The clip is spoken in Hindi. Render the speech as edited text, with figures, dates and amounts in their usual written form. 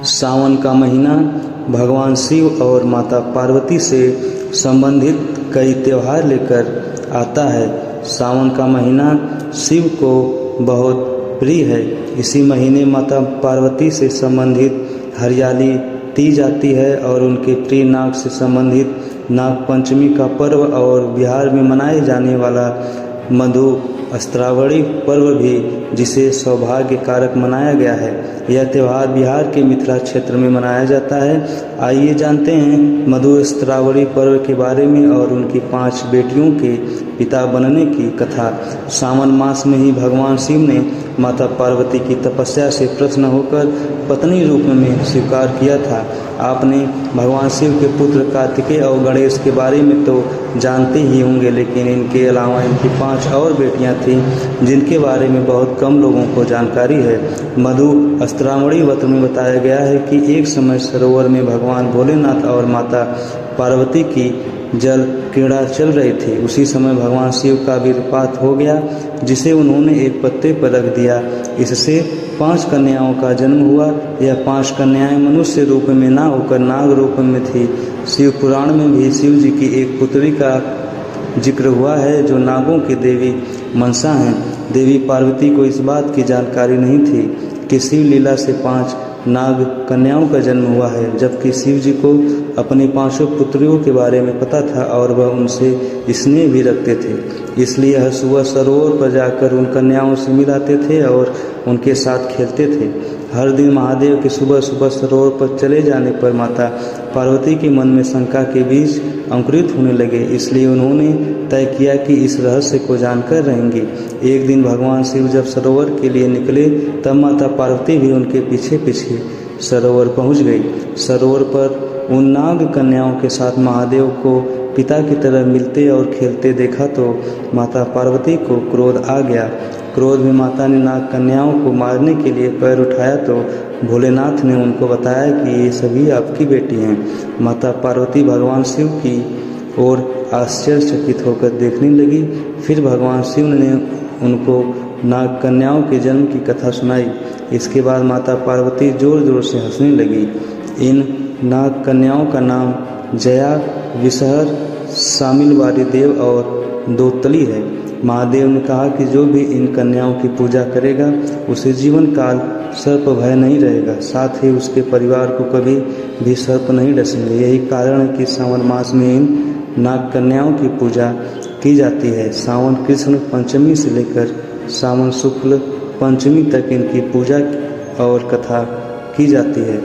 सावन का महीना भगवान शिव और माता पार्वती से संबंधित कई त्यौहार लेकर आता है। सावन का महीना शिव को बहुत प्रिय है। इसी महीने माता पार्वती से संबंधित हरियाली दी जाती है और उनके प्रिय नाग से संबंधित नाग पंचमी का पर्व और बिहार में मनाए जाने वाला मधु अस्त्रावणी पर्व भी, जिसे सौभाग्य कारक मनाया गया है। यह त्यौहार बिहार के मिथिला क्षेत्र में मनाया जाता है। आइए जानते हैं मधु अस्त्रावणी पर्व के बारे में और उनकी 5 बेटियों के पिता बनने की कथा। सावन मास में ही भगवान शिव ने माता पार्वती की तपस्या से प्रसन्न होकर पत्नी रूप में स्वीकार किया था। आपने भगवान शिव के पुत्र कार्तिकेय और गणेश के बारे में तो जानते ही होंगे, लेकिन इनके अलावा इनकी 5 और बेटियां थीं जिनके बारे में बहुत कम लोगों को जानकारी है। मधु अस्त्रावणी व्रत में बताया गया है कि एक समय सरोवर में भगवान भोलेनाथ और माता पार्वती की जल क्रीड़ा चल रही थी। उसी समय भगवान शिव का वीरपात हो गया, जिसे उन्होंने एक पत्ते पर रख दिया। इससे 5 कन्याओं का जन्म हुआ। यह 5 कन्याएं मनुष्य रूप में ना होकर नाग रूप में थी। शिव पुराण में भी शिव जी की एक पुत्री का जिक्र हुआ है जो नागों की देवी मनसा हैं। देवी पार्वती को इस बात की जानकारी नहीं थी कि शिव लीला से 5 नाग कन्याओं का जन्म हुआ है, जबकि शिव जी को अपनी 5 पुत्रियों के बारे में पता था और वह उनसे स्नेह भी रखते थे। इसलिए हर सुबह सरोवर पर जाकर उन कन्याओं से मिलाते थे और उनके साथ खेलते थे। हर दिन महादेव के सुबह सुबह सरोवर पर चले जाने पर माता पार्वती के मन में शंका के बीज अंकुरित होने लगे। इसलिए उन्होंने तय किया कि इस रहस्य को जानकर रहेंगे। एक दिन भगवान शिव जब सरोवर के लिए निकले तब माता पार्वती भी उनके पीछे पीछे सरोवर पहुंच गई। सरोवर पर उन नाग कन्याओं के साथ महादेव को पिता की तरह मिलते और खेलते देखा तो माता पार्वती को क्रोध आ गया। क्रोध में माता ने नाग कन्याओं को मारने के लिए पैर उठाया तो भोलेनाथ ने उनको बताया कि ये सभी आपकी बेटी हैं। माता पार्वती भगवान शिव की ओर आश्चर्यचकित होकर देखने लगी। फिर भगवान शिव ने उनको नाग कन्याओं के जन्म की कथा सुनाई। इसके बाद माता पार्वती जोर जोर से हंसने लगी। इन नाग कन्याओं का नाम जया, विषहर, शामिलवारी देव और दोतली है। महादेव ने कहा कि जो भी इन कन्याओं की पूजा करेगा उसे जीवन काल सर्प भय नहीं रहेगा, साथ ही उसके परिवार को कभी भी सर्प नहीं डसेंगे। यही कारण है कि सावन मास में इन नाग कन्याओं की पूजा की जाती है। सावन कृष्ण पंचमी से लेकर सावन शुक्ल पंचमी तक इनकी पूजा और कथा की जाती है।